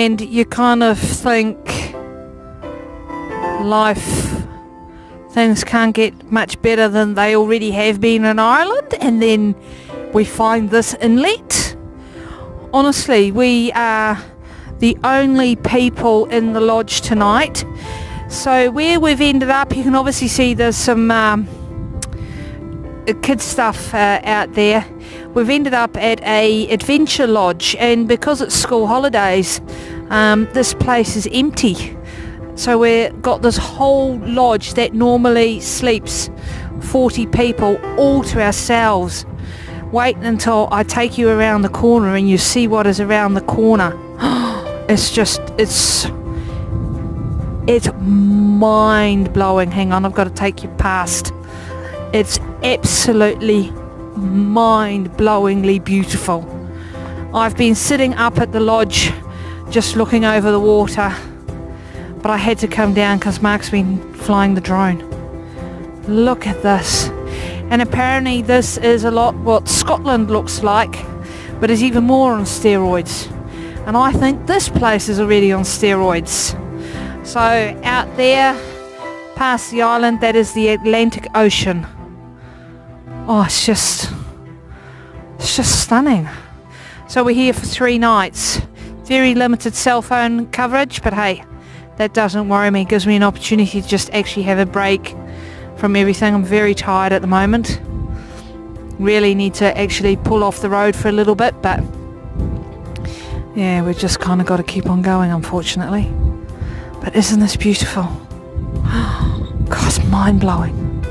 and you kind of think things can't get much better than they already have been in Ireland, and then we find this inlet. Honestly, we are the only people in the lodge tonight. So where we've ended up, you can obviously see there's some kids stuff out there. We've ended up at a adventure lodge, and because it's school holidays, this place is empty. So we've got this whole lodge that normally sleeps 40 people all to ourselves. Wait until I take you around the corner and you see what is around the corner. It's mind-blowing. Hang on, I've got to take you past. It's absolutely mind-blowingly beautiful. I've been sitting up at the lodge just looking over the water, but I had to come down because Mark's been flying the drone. Look at this. And apparently this is a lot what Scotland looks like, but is even more on steroids. And I think this place is already on steroids. So out there past the island, that is the Atlantic Ocean. Oh, it's just stunning. So we're here for 3 nights. Very limited cell phone coverage, but hey, that doesn't worry me. It gives me an opportunity to just actually have a break from everything. I'm very tired at the moment. Really need to actually pull off the road for a little bit, but yeah, we've just kind of got to keep on going, unfortunately. But isn't this beautiful? God, it's mind-blowing.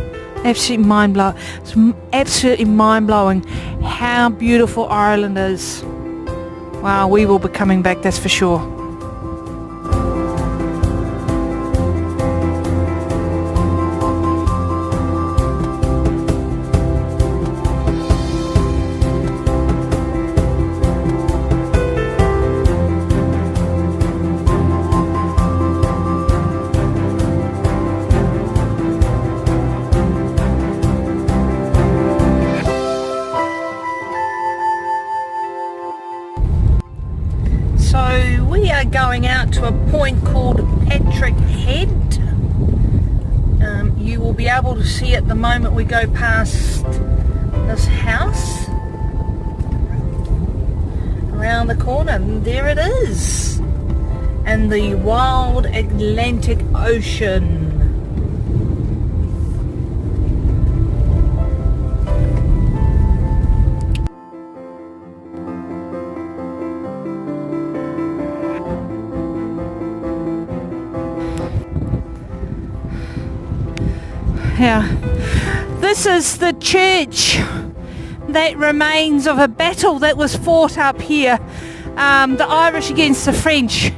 Absolutely mind-blowing. It's absolutely mind-blowing how beautiful Ireland is. Wow, we will be coming back, that's for sure. So we are going out to a point called Patrick Head. You will be able to see it the moment we go past this house. Around the corner, and there it is. And the wild Atlantic Ocean. Yeah, this is the church that remains of a battle that was fought up here, the Irish against the French,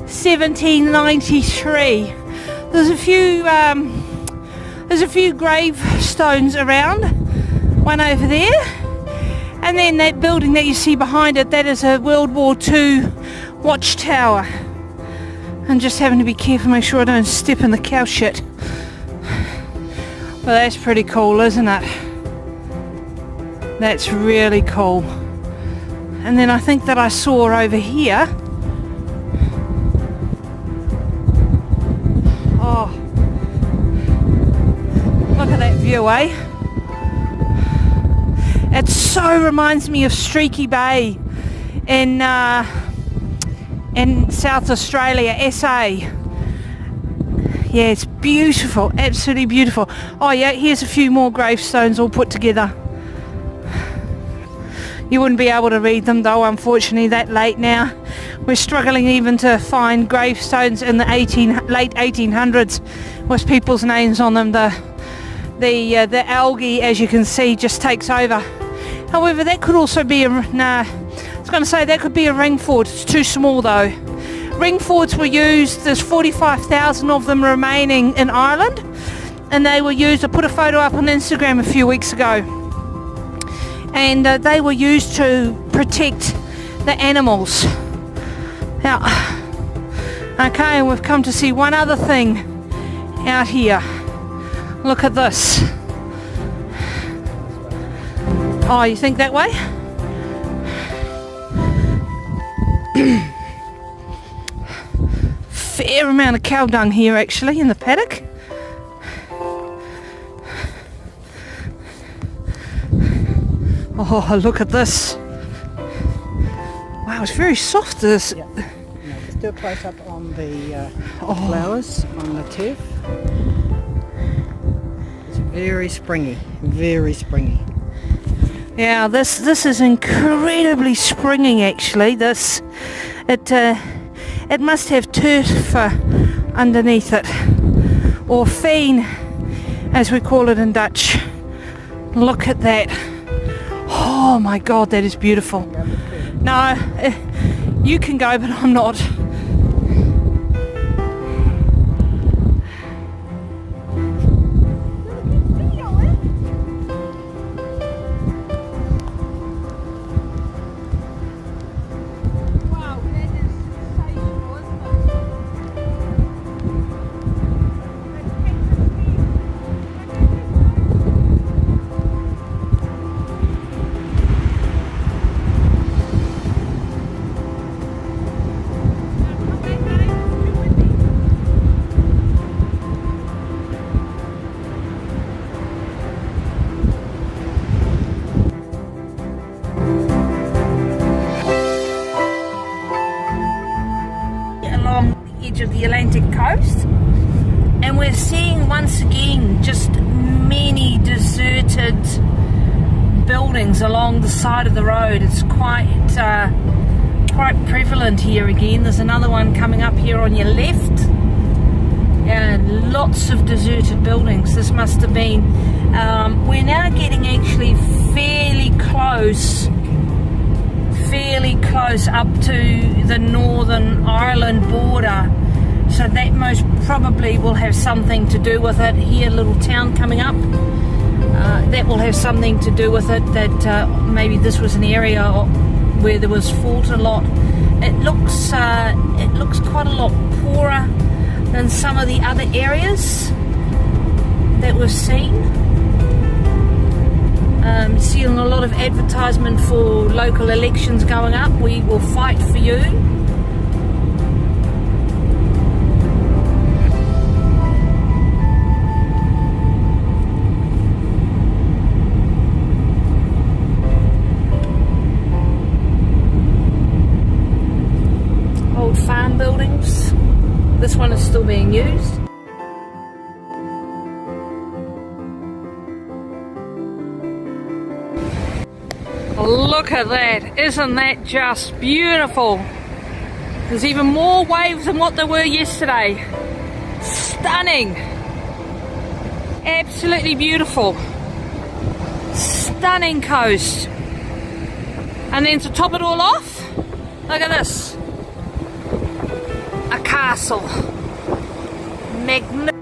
1793. There's a few gravestones around, one over there, and then that building that you see behind it, that is a World War II watchtower. And just having to be careful, make sure I don't step in the cow shit. Well, that's pretty cool, isn't it? That's really cool. And then I think that I saw over here. Oh, look at that view, eh? It so reminds me of Streaky Bay in South Australia, SA. Yeah, it's beautiful, absolutely beautiful. Oh yeah, here's a few more gravestones all put together. You wouldn't be able to read them though, unfortunately, that late now. We're struggling even to find gravestones in the late 1800s with people's names on them. The algae, as you can see, just takes over. However, that could also be a... Nah, I was going to say that could be a ring ford. It's too small though. Ring fords were used, there's 45,000 of them remaining in Ireland, and they were used, I put a photo up on Instagram a few weeks ago, and they were used to protect the animals. Now, okay, we've come to see one other thing out here. Look at this. Oh, you think that way? Fair amount of cow dung here actually in the paddock. Oh, look at this. Wow, it's very soft, this. Yeah. No, let's do a close up on the flowers on the turf. It's very springy, very springy. Yeah, this is incredibly springy actually. This, it must have turf underneath it, or feen as we call it in Dutch. Look at that. Oh my god, that is beautiful. No, you can go, but I'm not. Of the Atlantic coast, and we're seeing once again just many deserted buildings along the side of the road. It's quite prevalent here again. There's another one coming up here on your left, and lots of deserted buildings. This must have been we're now getting actually fairly close up to the Northern Ireland border, so that most probably will have something to do with it. Here, little town coming up, that will have something to do with it, that maybe this was an area where there was fault a lot. It looks quite a lot poorer than some of the other areas that we've seen. Seeing a lot of advertisement for local elections going up. We will fight for you. Old farm buildings. This one is still being used. Look at that, isn't that just beautiful? There's even more waves than what there were yesterday. Stunning. Absolutely beautiful. Stunning coast. And then to top it all off, look at this. A castle. Magnificent.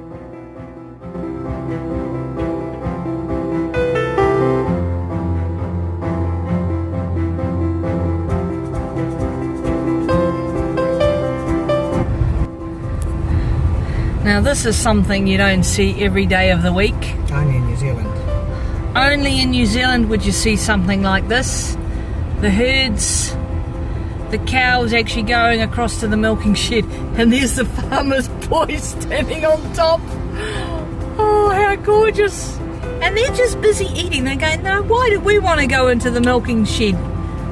Now this is something you don't see every day of the week. Only in New Zealand. Only in New Zealand would you see something like this. The herds, the cows actually going across to the milking shed, and there's the farmer's boy standing on top. Oh, how gorgeous. And they're just busy eating. They're going, no, why do we want to go into the milking shed?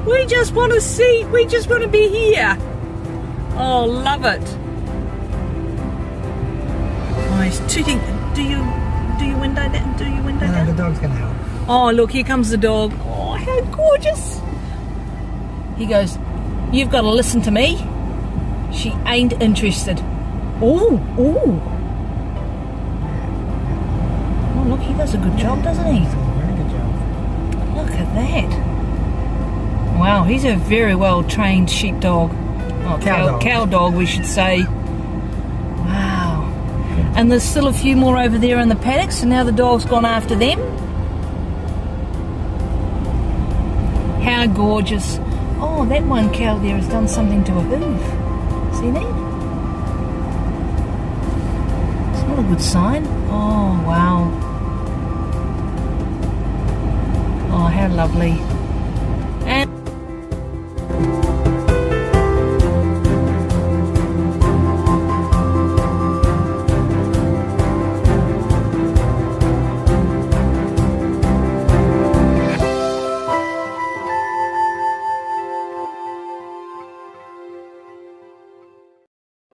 We just want to see, we just want to be here. Oh, love it. Oh, he's tooting. Do you window that? Do you window that? No, the dog's gonna help. Oh, look, here comes the dog. Oh, how gorgeous. He goes, you've got to listen to me. She ain't interested. Oh. Oh, look, he does a good job, doesn't he? Very good job. Look at that. Wow, he's a very well trained sheepdog. Oh, cow dog, we should say. Wow. And there's still a few more over there in the paddock, so now the dog's gone after them. How gorgeous. Oh, that one cow there has done something to a hoof. See that? It's not a good sign. Oh, wow. Oh, how lovely.